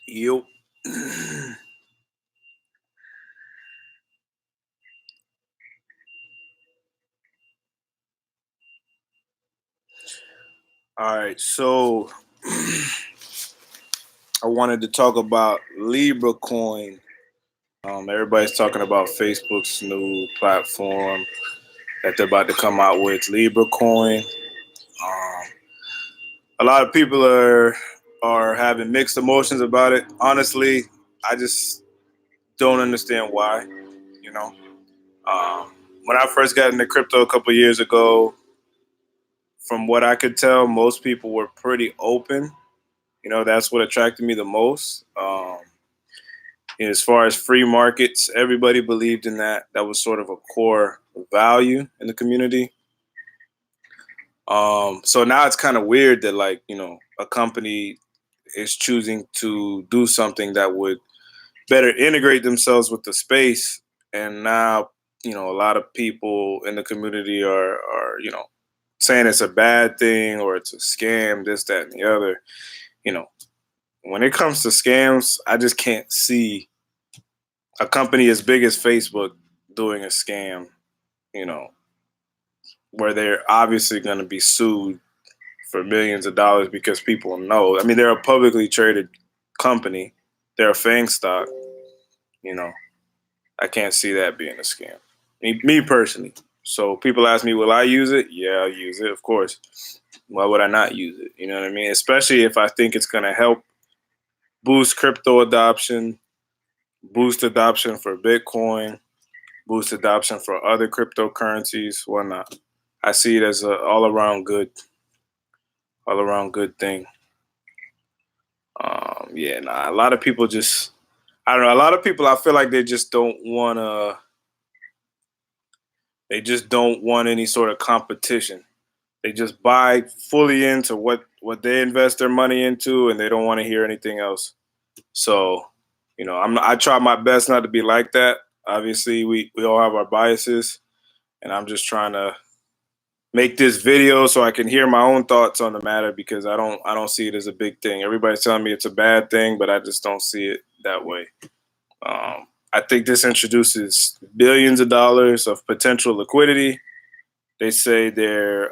Yep. All right, so I wanted to talk about Libra coin. Everybody's talking about Facebook's new platform that they're about to come out with, Libra coin. Um, a lot of people are having mixed emotions about it. Honestly, I just don't understand why. You know, when I first got into crypto a couple years ago, from what I could tell, most people were pretty open. That's what attracted me the most. As far as free markets, everybody believed in that. That was sort of a core value in the community. So now it's kind of weird that, like, a company is choosing to do something that would better integrate themselves with the space. And now, a lot of people in the community are saying it's a bad thing or it's a scam, this, that, and the other. You know, when it comes to scams, I just can't see a company as big as Facebook doing a scam, you know, where they're obviously going to be sued for millions of dollars because people know. I mean, they're a publicly traded company. They're a FANG stock. You know, I can't see that being a scam. Me personally. So people ask me, will I use it? Yeah, I'll use it, of course. Why would I not use it? You know what I mean? Especially if I think it's going to help boost crypto adoption, boost adoption for Bitcoin, boost adoption for other cryptocurrencies, whatnot. I see it as a all around good thing. Yeah, nah, a lot of people just, I don't know. A lot of people, I feel like they just don't want any sort of competition. They just buy fully into what they invest their money into, and they don't want to hear anything else. So, I try my best not to be like that. Obviously, we all have our biases, and I'm just trying to make this video so I can hear my own thoughts on the matter because I don't see it as a big thing. Everybody's telling me it's a bad thing, but I just don't see it that way. I think this introduces billions of dollars of potential liquidity. They say their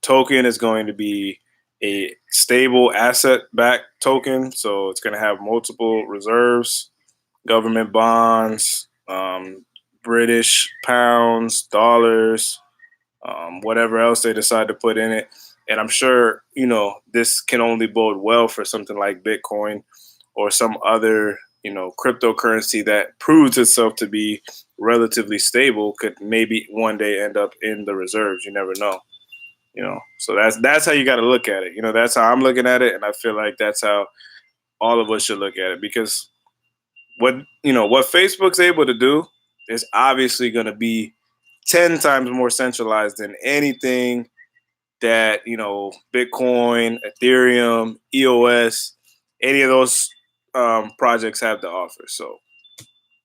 token is going to be a stable asset-backed token, so it's going to have multiple reserves, government bonds, British pounds, dollars, whatever else they decide to put in it. And I'm sure, this can only bode well for something like Bitcoin or some other, cryptocurrency that proves itself to be relatively stable could maybe one day end up in the reserves. You never know. So that's how you got to look at it. That's how I'm looking at it, and I feel like that's how all of us should look at it because what Facebook's able to do is obviously going to be 10 times more centralized than anything that, Bitcoin, Ethereum, EOS, any of those projects have to offer. So,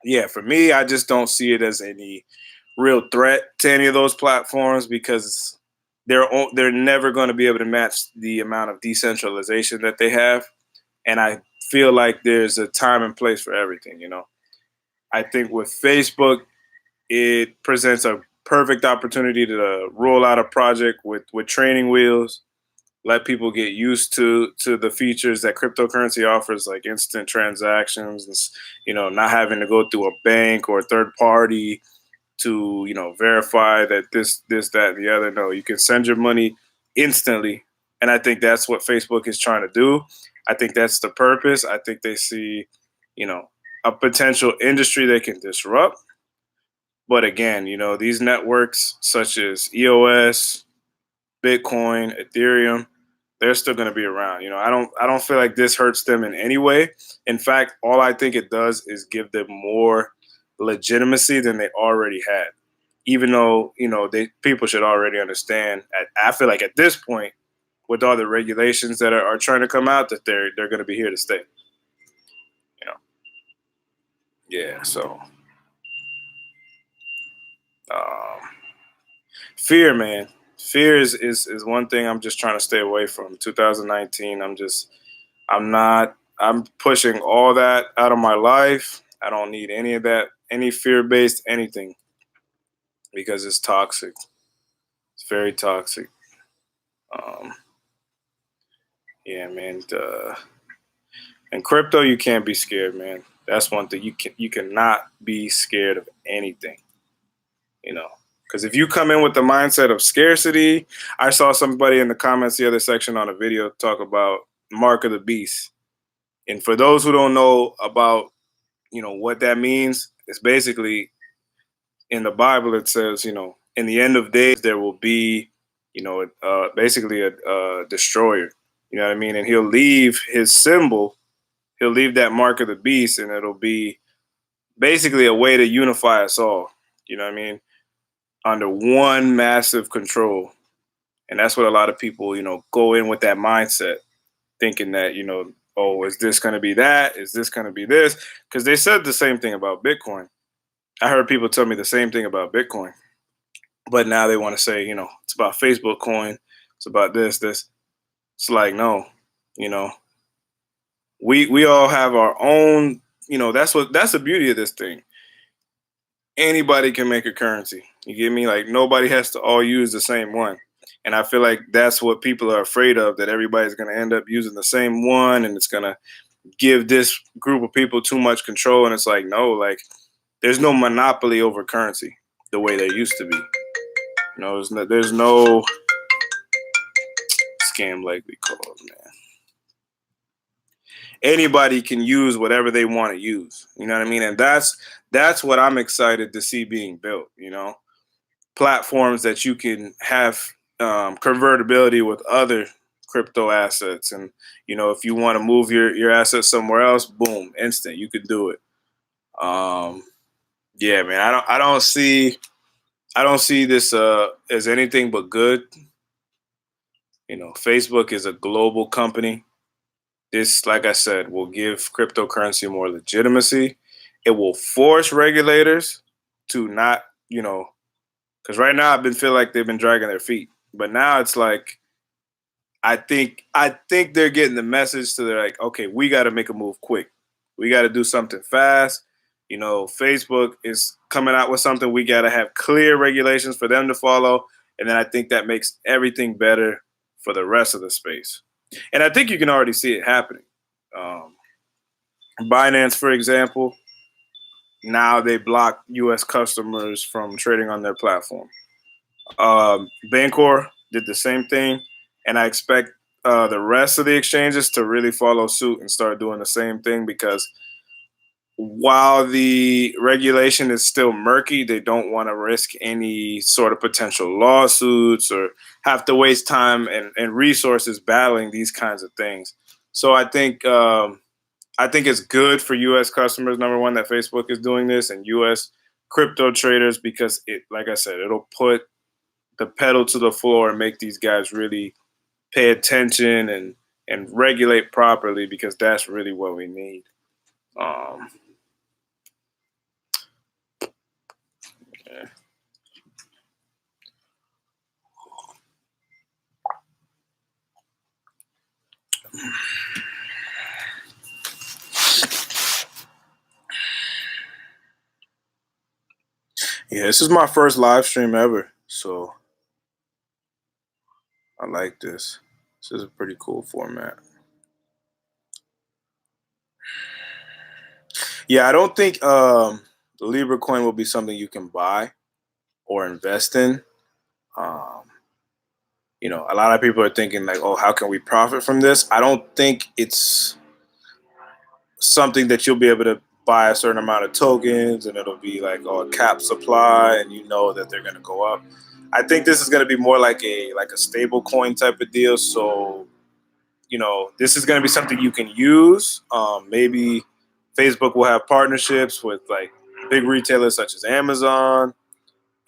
yeah, for me, I just don't see it as any real threat to any of those platforms because they're never going to be able to match the amount of decentralization that they have. And I feel like there's a time and place for everything. I think with Facebook, it presents a perfect opportunity to roll out a project with training wheels, let people get used to the features that cryptocurrency offers, like instant transactions, not having to go through a bank or a third party to verify that this that and the other. No, you can send your money instantly, and I think that's what Facebook is trying to do. I think that's the purpose. I think they see you know a potential industry they can disrupt. But again, these networks such as EOS, Bitcoin, Ethereum, they're still going to be around. I don't feel like this hurts them in any way. In fact, all I think it does is give them more legitimacy than they already had. Even though, they people should already understand I feel like at this point, with all the regulations that are trying to come out, that they're going to be here to stay. You know. Yeah, so um, fear, man. Fear is one thing I'm just trying to stay away from. 2019, I'm not. I'm pushing all that out of my life. I don't need any of that, any fear-based anything, because it's toxic. It's very toxic. Um, yeah, man. In crypto, you can't be scared, man. That's one thing. You cannot be scared of anything. You know, because if you come in with the mindset of scarcity, I saw somebody in the comments the other section on a video talk about mark of the beast. And for those who don't know about, what that means, it's basically in the Bible. It says, in the end of days there will be, basically a destroyer. You know what I mean? And he'll leave his symbol. He'll leave that mark of the beast, and it'll be basically a way to unify us all. You know what I mean? Under one massive control. And that's what a lot of people, go in with that mindset, thinking that, oh, is this going to be that? Is this going to be this? Because they said the same thing about Bitcoin. I heard people tell me the same thing about Bitcoin. But now they want to say, it's about Facebook coin. It's about this. It's like, no, you know, we all have our own, that's the beauty of this thing. Anybody can make a currency. You get me? Like, nobody has to all use the same one. And I feel like that's what people are afraid of, that everybody's going to end up using the same one, and it's going to give this group of people too much control. And it's like, no, like, there's no monopoly over currency the way there used to be. There's no scam likely calls, man. Anybody can use whatever they want to use. You know what I mean? And that's what I'm excited to see being built. Platforms that you can have convertibility with other crypto assets, and if you want to move your assets somewhere else, boom, instant, you could do it. Yeah, man, I don't see this as anything but good. Facebook is a global company. This, like I said, will give cryptocurrency more legitimacy. It will force regulators to not, because right now I've been feeling like they've been dragging their feet. But now it's like, I think they're getting the message to, they're like, okay, we got to make a move quick. We got to do something fast. Facebook is coming out with something. We got to have clear regulations for them to follow. And then I think that makes everything better for the rest of the space. And I think you can already see it happening. Binance, for example, now they block U.S. customers from trading on their platform. Bancor did the same thing, and I expect the rest of the exchanges to really follow suit and start doing the same thing, because while the regulation is still murky, they don't want to risk any sort of potential lawsuits or have to waste time and resources battling these kinds of things. So I think it's good for U.S. customers, number one, that Facebook is doing this, and U.S. crypto traders, because like I said, it'll put the pedal to the floor and make these guys really pay attention and regulate properly, because that's really what we need. Yeah. Yeah, this is my first live stream ever, so I like this. This is a pretty cool format. Yeah, I don't think the Libra coin will be something you can buy or invest in. Um, a lot of people are thinking like, oh, how can we profit from this? I don't think it's something that you'll be able to buy a certain amount of tokens and it'll be like, oh, a cap supply, and that they're going to go up. I think this is going to be more like a stable coin type of deal. So, this is going to be something you can use. Maybe Facebook will have partnerships with like big retailers such as Amazon,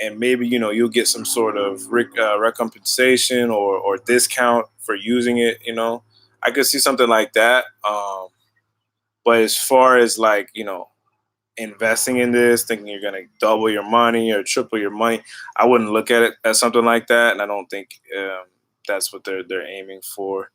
and maybe you'll get some sort of recompensation or discount for using it. I could see something like that. But as far as like investing in this, thinking you're gonna double your money or triple your money, I wouldn't look at it as something like that, and I don't think that's what they're aiming for.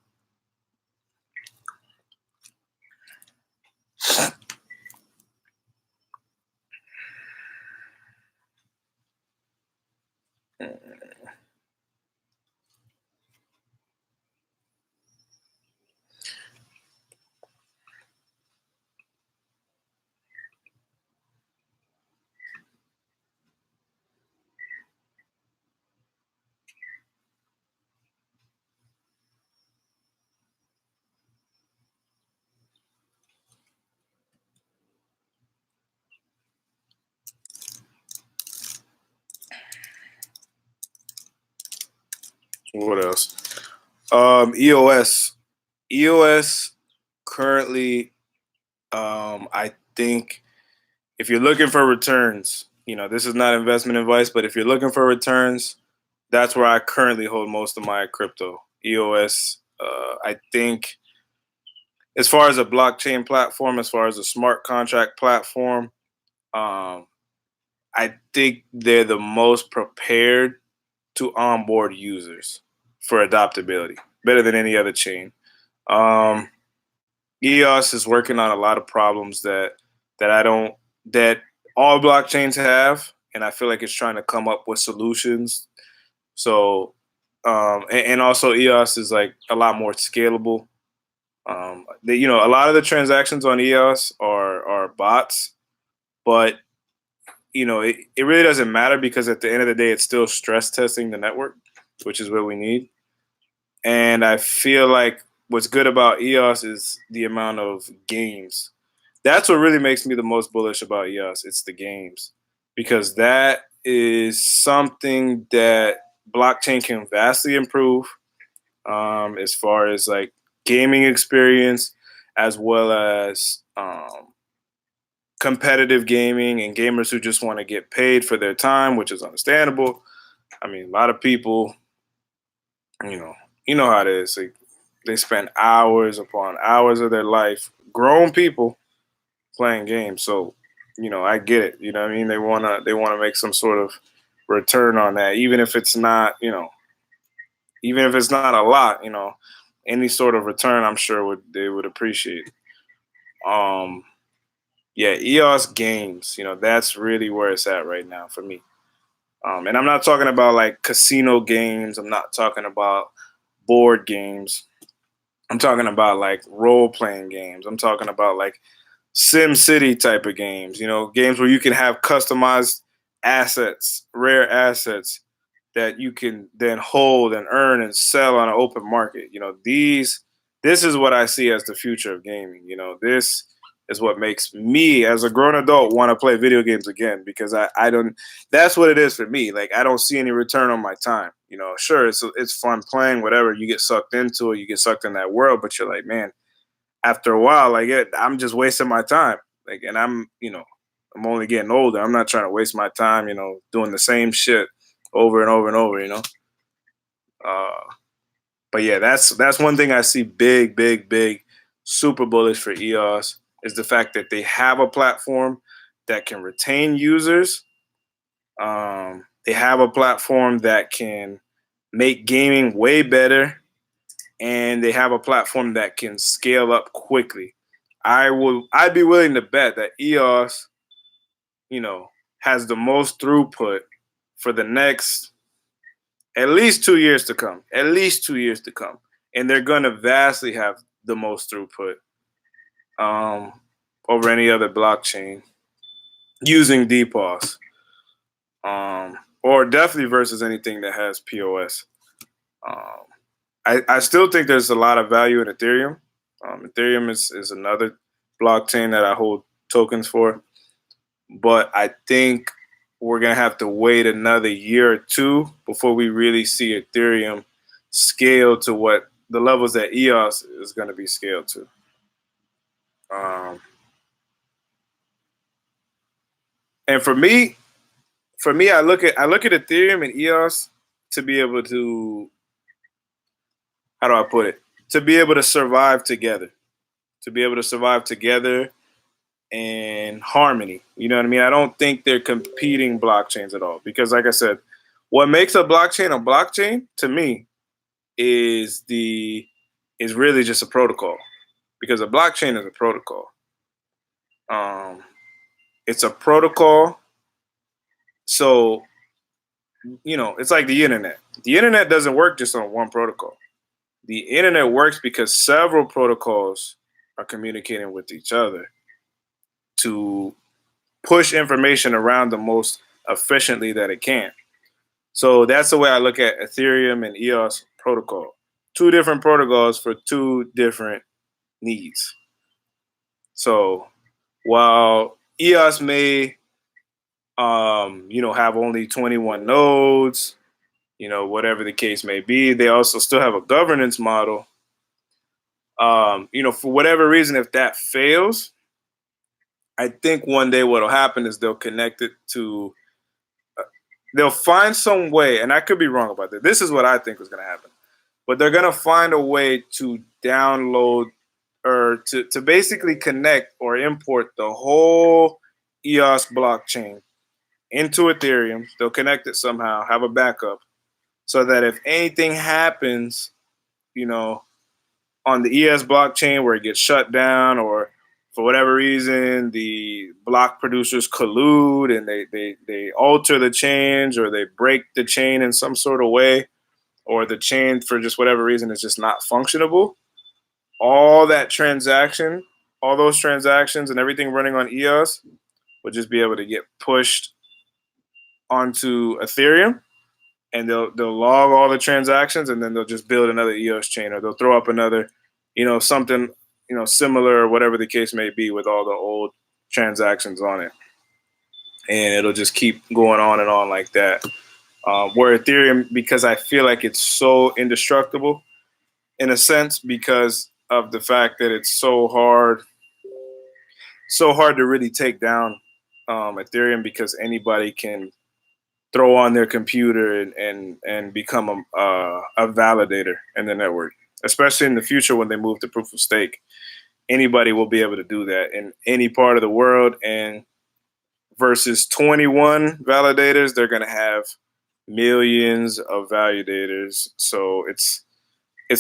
What else? EOS. EOS currently, I think if you're looking for returns, this is not investment advice, but if you're looking for returns, that's where I currently hold most of my crypto. EOS, I think, as far as a blockchain platform, as far as a smart contract platform, um, I think they're the most prepared to onboard users for adoptability, better than any other chain. Um, EOS is working on a lot of problems that I don't that all blockchains have, and I feel like it's trying to come up with solutions. So, and also EOS is like a lot more scalable. A lot of the transactions on EOS are bots, but it really doesn't matter because at the end of the day, it's still stress testing the network, which is what we need. And I feel like what's good about EOS is the amount of games. That's what really makes me the most bullish about EOS. It's the games, because that is something that blockchain can vastly improve, as far as like gaming experience, as well as competitive gaming and gamers who just want to get paid for their time, which is understandable. I mean, a lot of people, you know, you know how it is. They spend hours upon hours of their life, grown people, playing games. So, I get it. You know what I mean? They wanna make some sort of return on that, even if it's not, even if it's not a lot. Any sort of return, I'm sure they would appreciate. Um, yeah, EOS games. That's really where it's at right now for me. And I'm not talking about like casino games. I'm not talking about board games. I'm talking about like role playing games. I'm talking about like Sim City type of games, games where you can have customized assets, rare assets that you can then hold and earn and sell on an open market. This is what I see as the future of gaming. This is what makes me as a grown adult want to play video games again, because I don't, that's what it is for me. Like, I don't see any return on my time. Sure, it's fun playing, whatever. You get sucked into it, you get sucked in that world, but you're like, man, after a while, like I'm just wasting my time. Like, and I'm only getting older. I'm not trying to waste my time, doing the same shit over and over and over. Uh, but yeah, that's one thing I see big, big, big, super bullish for EOS is the fact that they have a platform that can retain users. They have a platform that can make gaming way better, and they have a platform that can scale up quickly. I'd be willing to bet that EOS, has the most throughput for the next at least 2 years to come. At least 2 years to come. And they're gonna vastly have the most throughput, um, over any other blockchain using DPoS. Or definitely versus anything that has POS. Um, I still think there's a lot of value in Ethereum. Ethereum is another blockchain that I hold tokens for, but I think we're gonna have to wait another year or two before we really see Ethereum scale to what the levels that EOS is going to be scaled to. Um, and for me, I look at Ethereum and EOS to be able to, how do I put it? To be able to survive together, to be able to survive together in harmony. You know what I mean? I don't think they're competing blockchains at all, because, like I said, what makes a blockchain to me is really just a protocol, because a blockchain is a protocol. It's a protocol. So, it's like the internet. The internet doesn't work just on one protocol. The internet works because several protocols are communicating with each other to push information around the most efficiently that it can. So that's the way I look at Ethereum and EOS protocol. Two different protocols for two different needs. So while EOS may have only 21 nodes, whatever the case may be, they also still have a governance model. For whatever reason, if that fails, I think one day what'll happen is they'll connect it to, they'll find some way, and I could be wrong about that. This is what I think is going to happen, but they're going to find a way to download or to basically connect or import the whole EOS blockchain into Ethereum. They'll connect it somehow, have a backup, so that if anything happens, on the ES blockchain where it gets shut down, or for whatever reason the block producers collude and they alter the change, or they break the chain in some sort of way, or the chain for just whatever reason is just not functionable, all those transactions and everything running on EOS would just be able to get pushed onto Ethereum, and they'll log all the transactions, and then they'll just build another EOS chain, or they'll throw up another, something, similar, or whatever the case may be, with all the old transactions on it, and it'll just keep going on and on like that. Where Ethereum, because I feel like it's so indestructible in a sense, because of the fact that it's so hard to really take down Ethereum, because anybody can throw on their computer and become a validator in the network, especially in the future when they move to proof of stake. Anybody will be able to do that in any part of the world. And versus 21 validators, they're going to have millions of validators. So it's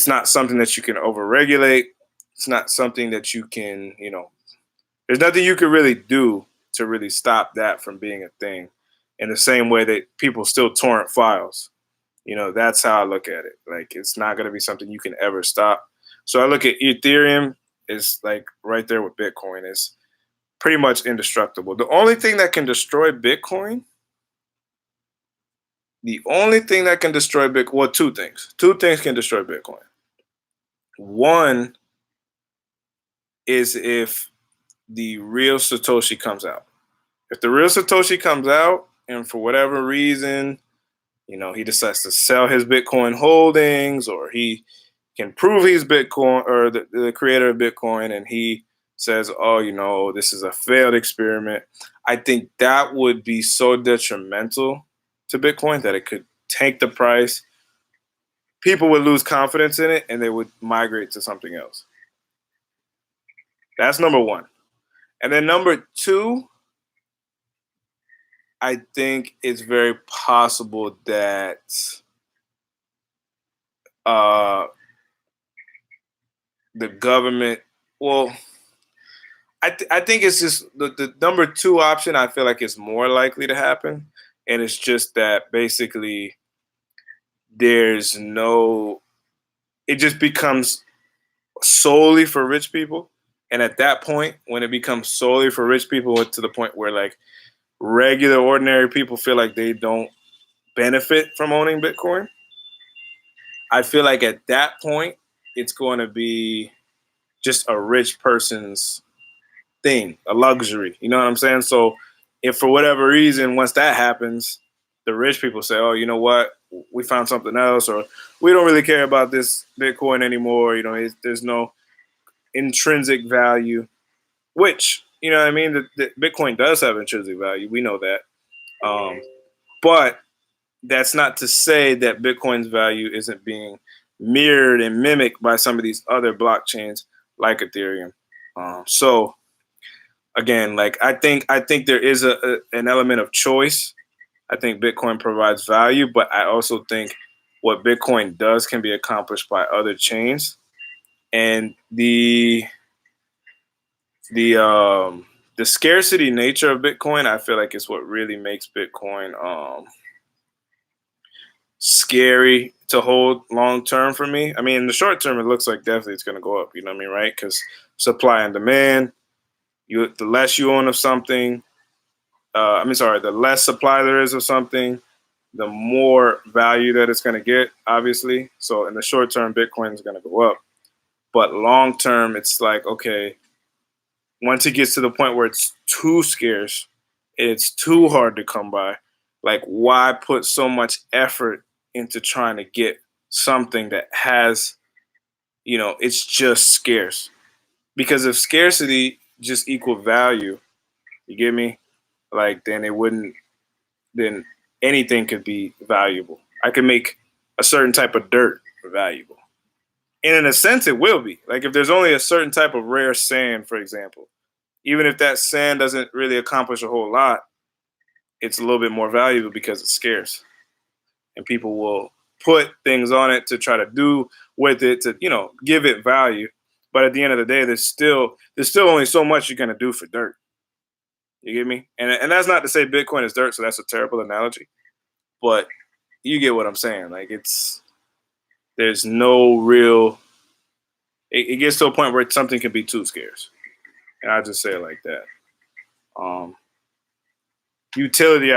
not something that you can overregulate. It's not something that you can, there's nothing you can really do to really stop that from being a thing. In the same way that people still torrent files. That's how I look at it. Like, it's not going to be something you can ever stop. So I look at Ethereum is like right there with Bitcoin. It's pretty much indestructible. The only thing that can destroy Bitcoin, well, two things. Two things can destroy Bitcoin. One is if the real Satoshi comes out. If the real Satoshi comes out, and for whatever reason, he decides to sell his Bitcoin holdings, or he can prove he's Bitcoin, or the creator of Bitcoin, and he says, oh, this is a failed experiment. I think that would be so detrimental to Bitcoin that it could tank the price. People would lose confidence in it, and they would migrate to something else. That's number one. And then number two, I think it's very possible that the government, well, I think it's just the number two option. I feel like it's more likely to happen. And it's just that basically it just becomes solely for rich people. And at that point, when it becomes solely for rich people, to the point where like regular, ordinary people feel like they don't benefit from owning Bitcoin, I feel like at that point, it's going to be just a rich person's thing, a luxury. You know what I'm saying? So if for whatever reason, once that happens, the rich people say, oh, you know what? We found something else, or we don't really care about this Bitcoin anymore. There's no intrinsic value, which, you know what I mean? The Bitcoin does have intrinsic value. We know that. But that's not to say that Bitcoin's value isn't being mirrored and mimicked by some of these other blockchains like Ethereum. So again, like I think there is an element of choice. I think Bitcoin provides value, but I also think what Bitcoin does can be accomplished by other chains. And the the scarcity nature of Bitcoin, I feel like is what really makes Bitcoin scary to hold long term for me. I mean, in the short term, it looks like definitely it's going to go up. You know what I mean, right? Because supply and demand. The less you own of something, the less supply there is of something, the more value that it's going to get. Obviously, so in the short term, Bitcoin is going to go up. But long term, it's like, okay, once it gets to the point where it's too scarce, it's too hard to come by. Like, why put so much effort into trying to get something that has, it's just scarce? Because if scarcity just equal value, you get me? Like, then it wouldn't, then anything could be valuable. I could make a certain type of dirt valuable. And in a sense, it will be. Like, if there's only a certain type of rare sand, for example, even if that sand doesn't really accomplish a whole lot, it's a little bit more valuable because it's scarce. And people will put things on it to try to do with it to, give it value. But at the end of the day, there's still only so much you're gonna do for dirt. You get me? And that's not to say Bitcoin is dirt, so that's a terrible analogy. But you get what I'm saying. Like, there's no real, it gets to a point where something can be too scarce. And I just say it like that. Utility,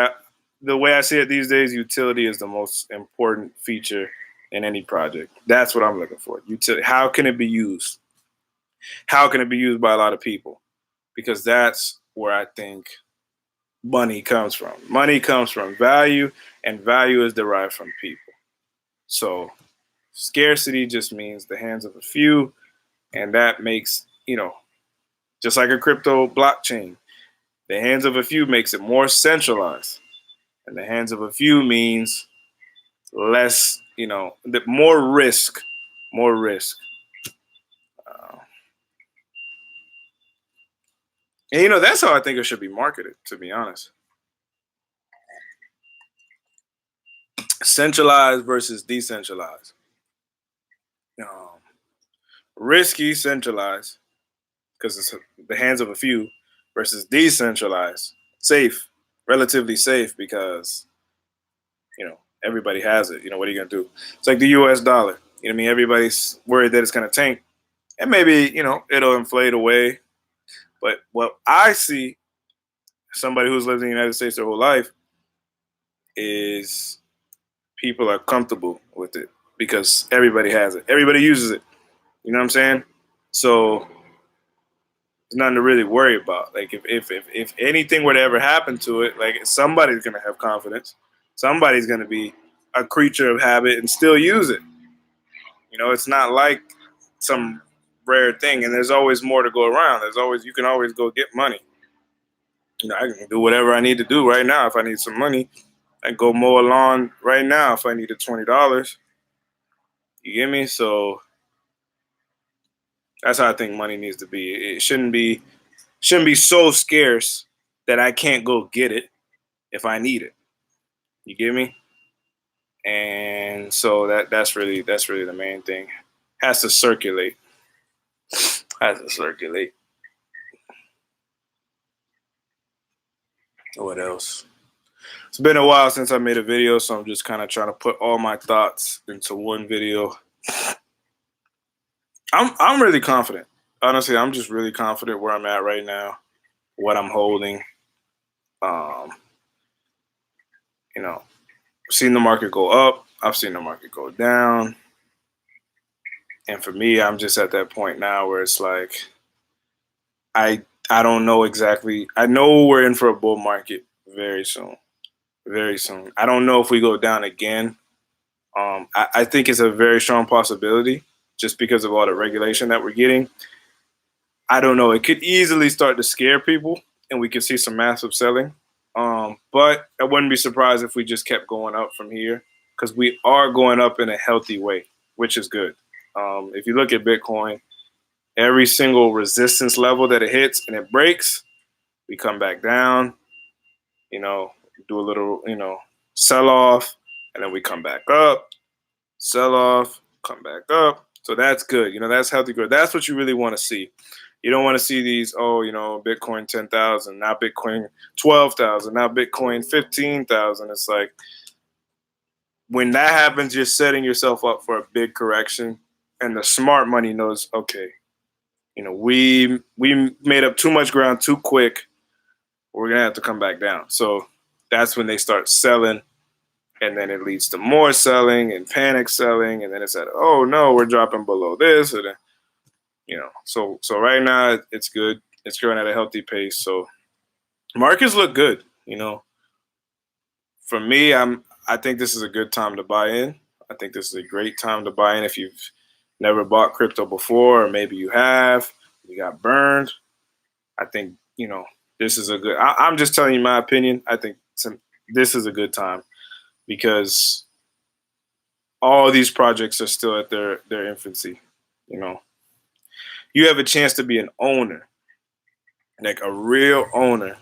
the way I see it these days, utility is the most important feature in any project. That's what I'm looking for. Utility. How can it be used? How can it be used by a lot of people? Because that's where I think money comes from. Money comes from value, and value is derived from people. So scarcity just means the hands of a few, and that makes, just like a crypto blockchain, the hands of a few makes it more centralized. And the hands of a few means less, more risk, more risk. And that's how I think it should be marketed, to be honest. Centralized versus decentralized. Risky, centralized, because it's the hands of a few, versus decentralized, safe, relatively safe, because everybody has it. What are you gonna do? It's like the U.S. dollar. I mean, everybody's worried that it's gonna tank, and maybe it'll inflate away. But what I see, somebody who's lived in the United States their whole life, is people are comfortable with it because everybody has it. Everybody uses it. You know what I'm saying? So there's nothing to really worry about. Like, if anything were to ever happen to it, like, somebody's gonna have confidence. Somebody's gonna be a creature of habit and still use it. It's not like some rare thing, and there's always more to go around. You can always go get money. I can do whatever I need to do right now. If I need some money, I can go mow a lawn right now if I needed $20. You get me? So that's how I think money needs to be. It shouldn't be so scarce that I can't go get it if I need it. You get me? And so that's really the main thing. Has to circulate. Has to circulate. What else? It's been a while since I made a video, so I'm just kind of trying to put all my thoughts into one video. I'm really confident. Honestly, I'm just really confident where I'm at right now, what I'm holding. Seen the market go up. I've seen the market go down. And for me, I'm just at that point now where it's like, I don't know exactly. I know we're in for a bull market very soon. Very soon. I don't know if we go down again. I think it's a very strong possibility just because of all the regulation that we're getting. I don't know. It could easily start to scare people, and we could see some massive selling. But I wouldn't be surprised if we just kept going up from here because we are going up in a healthy way, which is good. If you look at Bitcoin, every single resistance level that it hits and it breaks, we come back down, do a little, sell off, and then we come back up, sell off, come back up. So that's good. That's healthy growth. That's what you really want to see. You don't want to see these, oh, Bitcoin 10,000, now Bitcoin 12,000, now Bitcoin 15,000. It's like when that happens, you're setting yourself up for a big correction. And the smart money knows, okay, we made up too much ground too quick. We're gonna have to come back down. So that's when they start selling, and then it leads to more selling and panic selling, and then it's at, oh no, we're dropping below this, and then, So right now it's good. It's growing at a healthy pace. So markets look good. For me, I think this is a good time to buy in. I think this is a great time to buy in if you've never bought crypto before, or maybe you have, you got burned. I think, this is a good, I'm just telling you my opinion. I think this is a good time because all these projects are still at their infancy. You have a chance to be an owner, like a real owner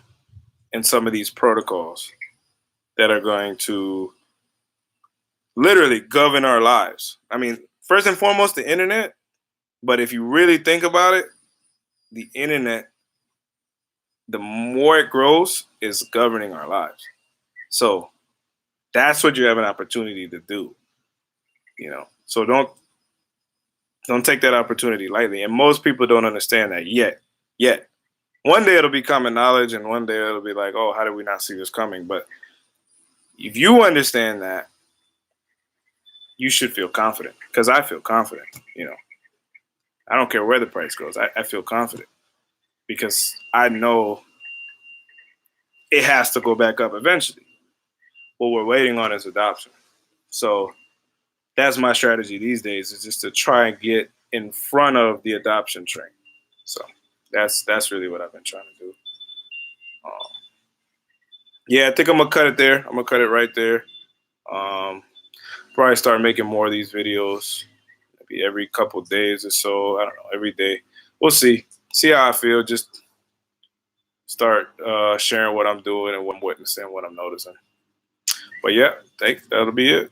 in some of these protocols that are going to literally govern our lives. I mean, first and foremost, the internet. But if you really think about it, the internet, the more it grows, is governing our lives. So that's what you have an opportunity to do. So don't take that opportunity lightly. And most people don't understand that yet. Yet. One day it'll be common knowledge, and one day it'll be like, oh, how did we not see this coming? But if you understand that, you should feel confident, because I feel confident. I don't care where the price goes. I feel confident because I know it has to go back up eventually. What we're waiting on is adoption. So that's my strategy these days, is just to try and get in front of the adoption train. So that's really what I've been trying to do. Um, yeah, I think I'm gonna cut it there. I'm gonna cut it right there. Um, Probably start making more of these videos, maybe every couple days or so. I don't know, every day. We'll see. See how I feel. Just start sharing what I'm doing and what I'm witnessing, what I'm noticing. But yeah, that'll be it.